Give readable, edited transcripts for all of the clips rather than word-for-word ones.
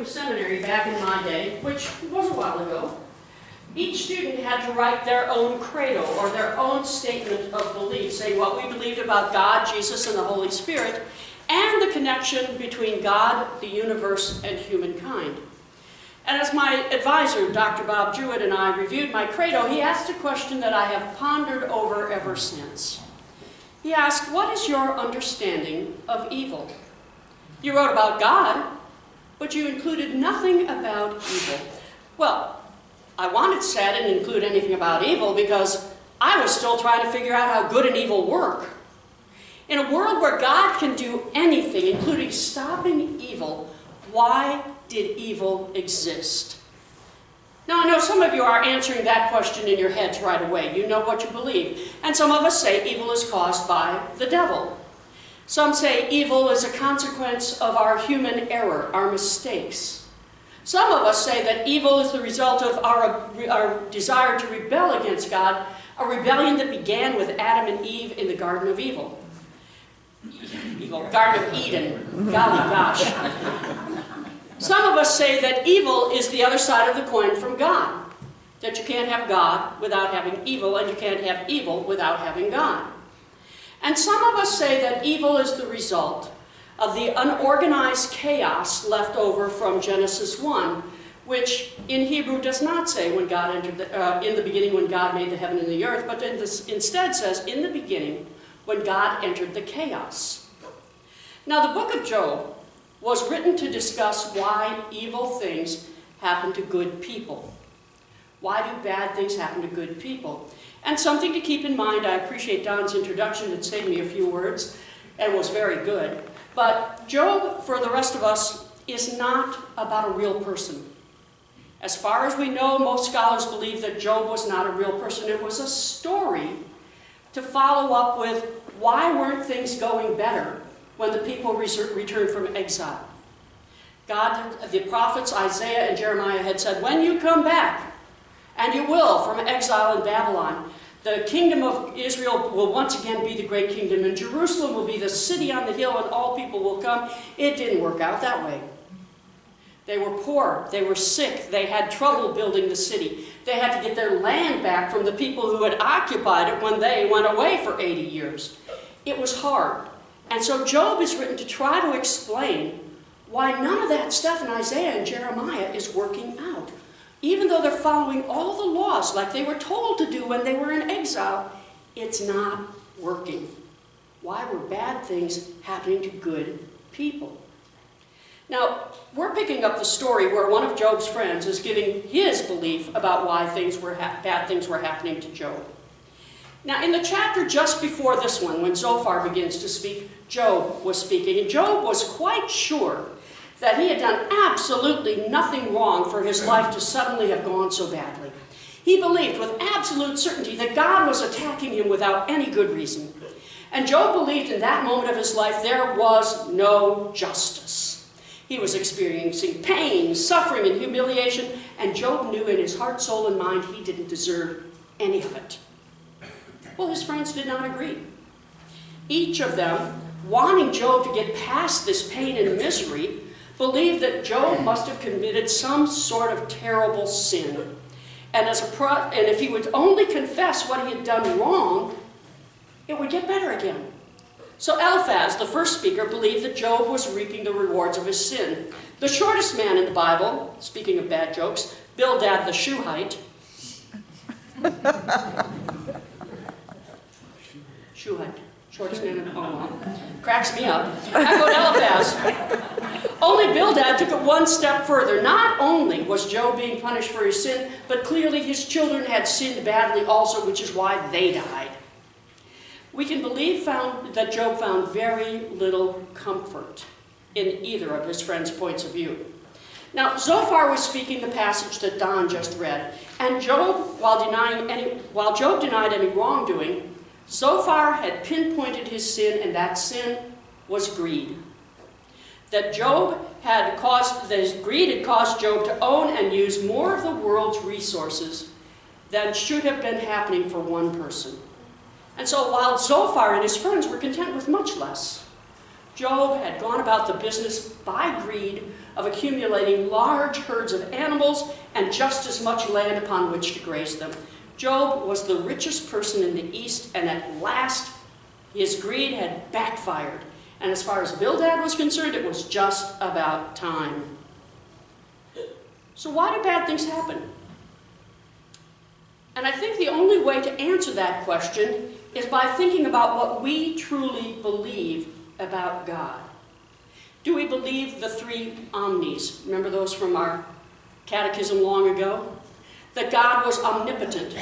seminary back in my day, which was a while ago, each student had to write their own credo, or their own statement of belief, saying what we believed about God, Jesus, and the Holy Spirit, and the connection between God, the universe, and humankind. And as my advisor, Dr. Bob Jewett, and I reviewed my credo, he asked a question that I have pondered over ever since. He asked, what is your understanding of evil? You wrote about God, but you included nothing about evil. Well, I wanted to say I didn't include anything about evil because I was still trying to figure out how good and evil work. In a world where God can do anything, including stopping evil, why did evil exist? Now, I know some of you are answering that question in your heads right away. You know what you believe. And some of us say evil is caused by the devil. Some say evil is a consequence of our human error, our mistakes. Some of us say that evil is the result of our desire to rebel against God, a rebellion that began with Adam and Eve in the Garden of Evil. Garden of Eden. Golly gosh. Some of us say that evil is the other side of the coin from God. That you can't have God without having evil, and you can't have evil without having God. And some of us say that evil is the result of the unorganized chaos left over from Genesis 1, which in Hebrew does not say when God entered in the beginning when God made the heaven and the earth, but instead says in the beginning when God entered the chaos. Now the book of Job was written to discuss why evil things happen to good people. Why do bad things happen to good people? And something to keep in mind, I appreciate Don's introduction, it saved me a few words, and was very good. But Job, for the rest of us, is not about a real person. As far as we know, most scholars believe that Job was not a real person. It was a story to follow up with why weren't things going better when the people returned from exile. God, the prophets Isaiah and Jeremiah had said, when you come back, and you will, from exile in Babylon, the kingdom of Israel will once again be the great kingdom, and Jerusalem will be the city on the hill, and all people will come. It didn't work out that way. They were poor, they were sick, they had trouble building the city. They had to get their land back from the people who had occupied it when they went away for 80 years. It was hard. And so Job is written to try to explain why none of that stuff in Isaiah and Jeremiah is working out. Even though they're following all the laws like they were told to do when they were in exile, it's not working. Why were bad things happening to good people? Now, we're picking up the story where one of Job's friends is giving his belief about why bad things were happening to Job. Now, in the chapter just before this one, when Zophar begins to speak, Job was speaking, and Job was quite sure that he had done absolutely nothing wrong for his life to suddenly have gone so badly. He believed with absolute certainty that God was attacking him without any good reason. And Job believed in that moment of his life there was no justice. He was experiencing pain, suffering, and humiliation, and Job knew in his heart, soul, and mind he didn't deserve any of it. Well, his friends did not agree. Each of them, wanting Job to get past this pain and misery, believed that Job must have committed some sort of terrible sin. And if he would only confess what he had done wrong, it would get better again. So Eliphaz, the first speaker, believed that Job was reaping the rewards of his sin. The shortest man in the Bible, speaking of bad jokes, Bildad the Shuhite. Shuhite. Shortest man in the Bible. Cracks me up. Echoed Eliphaz. Only Bildad took it one step further. Not only was Job being punished for his sin, but clearly his children had sinned badly also, which is why they died. We can believe that Job found very little comfort in either of his friends' points of view. Now, Zophar was speaking the passage that Don just read, and Job, while Job denied any wrongdoing, Zophar had pinpointed his sin, and that sin was greed. That greed had caused Job to own and use more of the world's resources than should have been happening for one person. And so while Zophar and his friends were content with much less, Job had gone about the business by greed of accumulating large herds of animals and just as much land upon which to graze them. Job was the richest person in the East, and at last his greed had backfired. And as far as Bildad was concerned, it was just about time. So why do bad things happen? And I think the only way to answer that question is by thinking about what we truly believe about God. Do we believe the three omnis? Remember those from our catechism long ago? That God was omnipotent,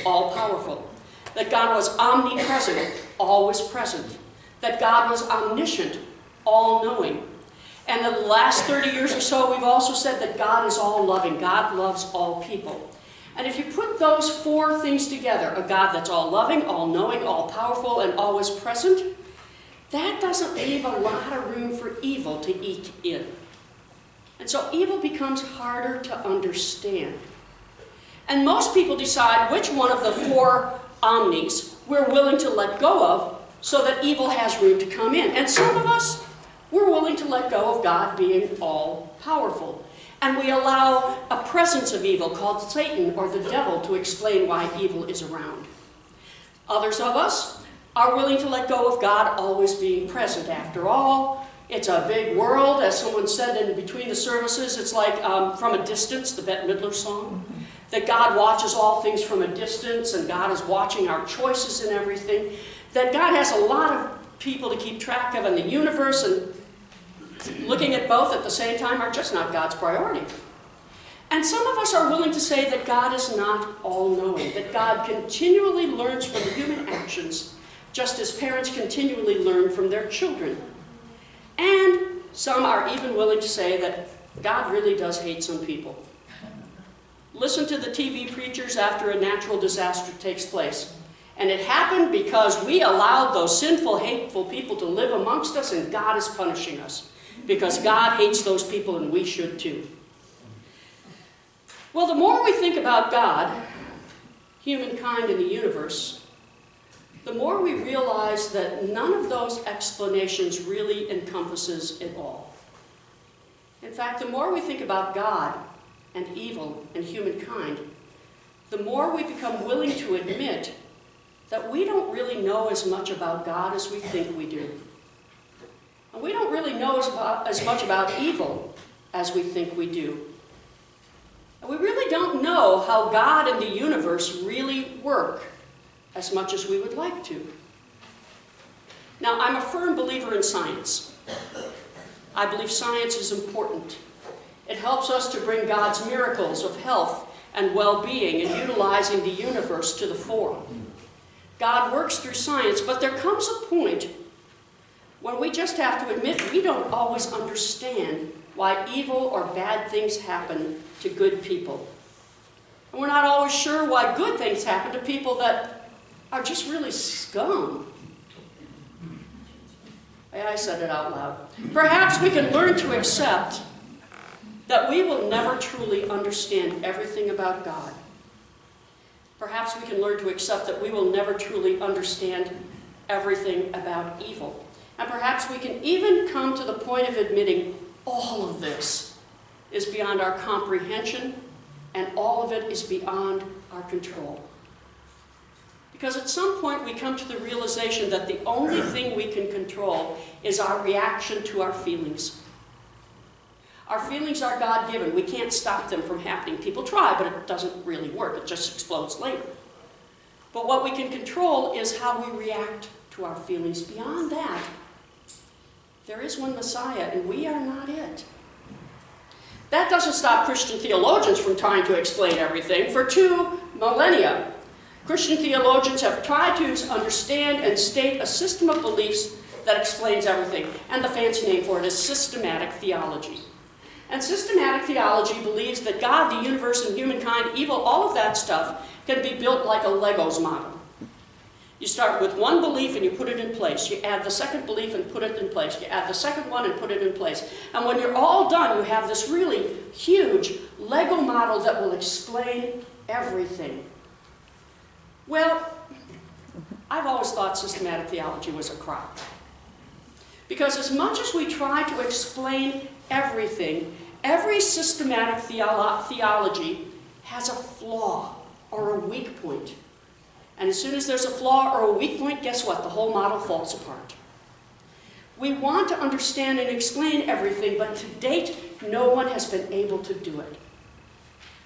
all-powerful. That God was omnipresent, always present. That God was omniscient, all-knowing. And in the last 30 years or so, we've also said that God is all-loving. God loves all people. And if you put those four things together, a God that's all-loving, all-knowing, all-powerful, and always present, that doesn't leave a lot of room for evil to eke in. And so evil becomes harder to understand. And most people decide which one of the four omnis we're willing to let go of so that evil has room to come in. And some of us, we're willing to let go of God being all-powerful. And we allow a presence of evil called Satan or the devil to explain why evil is around. Others of us are willing to let go of God always being present. After all, it's a big world. As someone said in between the services, it's like From a Distance, the Bette Midler song. That God watches all things from a distance, and God is watching our choices and everything. That God has a lot of people to keep track of in the universe, and looking at both at the same time are just not God's priority. And some of us are willing to say that God is not all-knowing, that God continually learns from human actions, just as parents continually learn from their children. And some are even willing to say that God really does hate some people. Listen to the TV preachers after a natural disaster takes place. And it happened because we allowed those sinful, hateful people to live amongst us, and God is punishing us. Because God hates those people, and we should too. Well, the more we think about God, humankind, and the universe, the more we realize that none of those explanations really encompasses it all. In fact, the more we think about God and evil and humankind, the more we become willing to admit that we don't really know as much about God as we think we do. And we don't really know as much about evil as we think we do. And we really don't know how God and the universe really work as much as we would like to. Now, I'm a firm believer in science. I believe science is important. It helps us to bring God's miracles of health and well-being and utilizing the universe to the fore. God works through science, but there comes a point when we just have to admit we don't always understand why evil or bad things happen to good people. And we're not always sure why good things happen to people that are just really scum. I said it out loud. Perhaps we can learn to accept that we will never truly understand everything about God. Perhaps we can learn to accept that we will never truly understand everything about evil. And perhaps we can even come to the point of admitting all of this is beyond our comprehension, and all of it is beyond our control. Because at some point we come to the realization that the only thing we can control is our reaction to our feelings. Our feelings are God-given. We can't stop them from happening. People try, but it doesn't really work. It just explodes later. But what we can control is how we react to our feelings. Beyond that, there is one Messiah, and we are not it. That doesn't stop Christian theologians from trying to explain everything. For 2 millennia, Christian theologians have tried to understand and state a system of beliefs that explains everything. And the fancy name for it is systematic theology. And systematic theology believes that God, the universe, and humankind, evil, all of that stuff, can be built like a Legos model. You start with one belief and you put it in place. You add the second belief and put it in place. You add the second one and put it in place. And when you're all done, you have this really huge Lego model that will explain everything. Well, I've always thought systematic theology was a crock. Because as much as we try to explain everything, every systematic theology has a flaw or a weak point. And as soon as there's a flaw or a weak point, guess what? The whole model falls apart. We want to understand and explain everything, but to date, no one has been able to do it.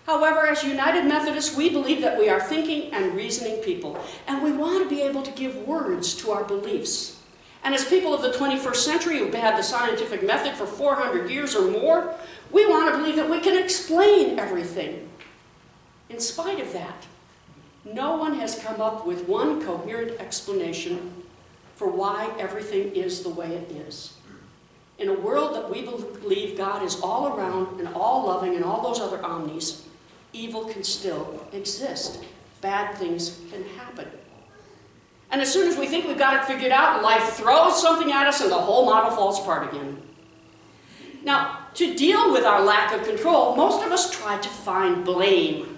However, as United Methodists, we believe that we are thinking and reasoning people, and we want to be able to give words to our beliefs. And as people of the 21st century who've had the scientific method for 400 years or more, we want to believe that we can explain everything. In spite of that, no one has come up with one coherent explanation for why everything is the way it is. In a world that we believe God is all around and all loving and all those other omnis, evil can still exist. Bad things can happen. And as soon as we think we've got it figured out, life throws something at us and the whole model falls apart again. Now, to deal with our lack of control, most of us try to find blame.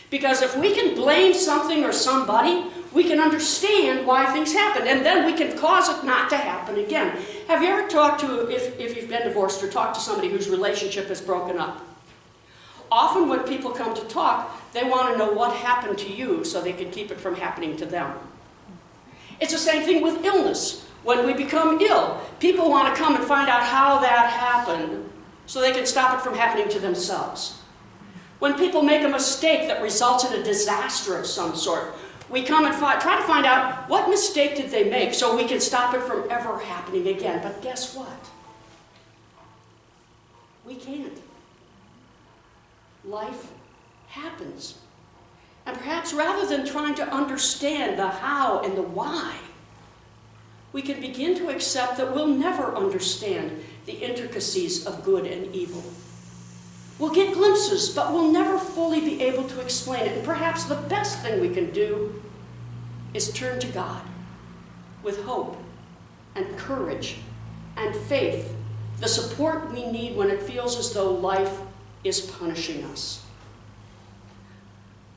Because if we can blame something or somebody, we can understand why things happen, and then we can cause it not to happen again. Have you ever talked to, if you've been divorced, or talked to somebody whose relationship is broken up? Often when people come to talk, they want to know what happened to you so they can keep it from happening to them. It's the same thing with illness. When we become ill, people want to come and find out how that happened so they can stop it from happening to themselves. When people make a mistake that results in a disaster of some sort, we come and try to find out what mistake did they make so we can stop it from ever happening again. But guess what? We can't. Life happens. And perhaps rather than trying to understand the how and the why, we can begin to accept that we'll never understand the intricacies of good and evil. We'll get glimpses, but we'll never fully be able to explain it. And perhaps the best thing we can do is turn to God with hope and courage and faith, the support we need when it feels as though life is punishing us.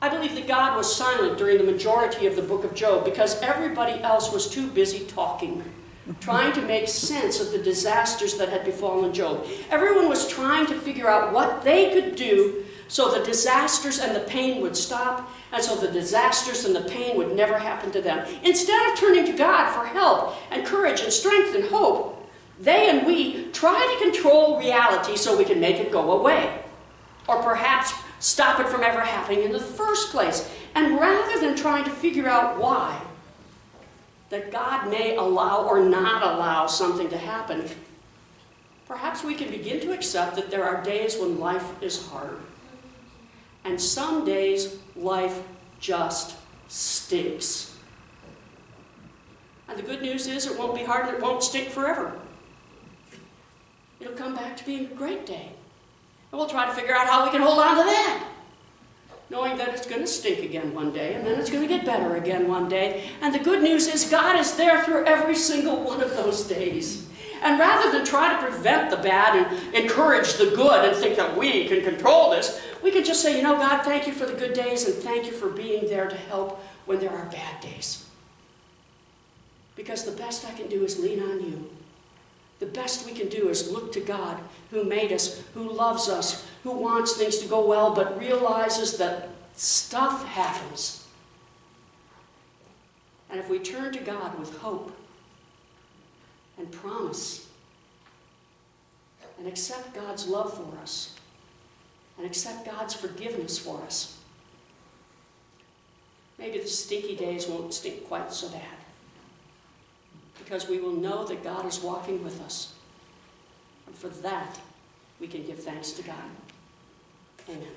I believe that God was silent during the majority of the book of Job because everybody else was too busy talking, trying to make sense of the disasters that had befallen Job. Everyone was trying to figure out what they could do so the disasters and the pain would stop, and so the disasters and the pain would never happen to them. Instead of turning to God for help and courage and strength and hope, they and we try to control reality so we can make it go away, or perhaps stop it from ever happening in the first place. And rather than trying to figure out why, that God may allow or not allow something to happen, perhaps we can begin to accept that there are days when life is hard. And some days, life just stinks. And the good news is it won't be hard and it won't stink forever. It'll come back to being a great day. And we'll try to figure out how we can hold on to that, knowing that it's going to stink again one day, and then it's going to get better again one day. And the good news is God is there through every single one of those days. And rather than try to prevent the bad and encourage the good and think that we can control this, we can just say, you know, God, thank you for the good days, and thank you for being there to help when there are bad days. Because the best I can do is lean on you. The best we can do is look to God, who made us, who loves us, who wants things to go well, but realizes that stuff happens. And if we turn to God with hope and promise, and accept God's love for us, and accept God's forgiveness for us, maybe the stinky days won't stink quite so bad. Because we will know that God is walking with us. And for that, we can give thanks to God. Amen.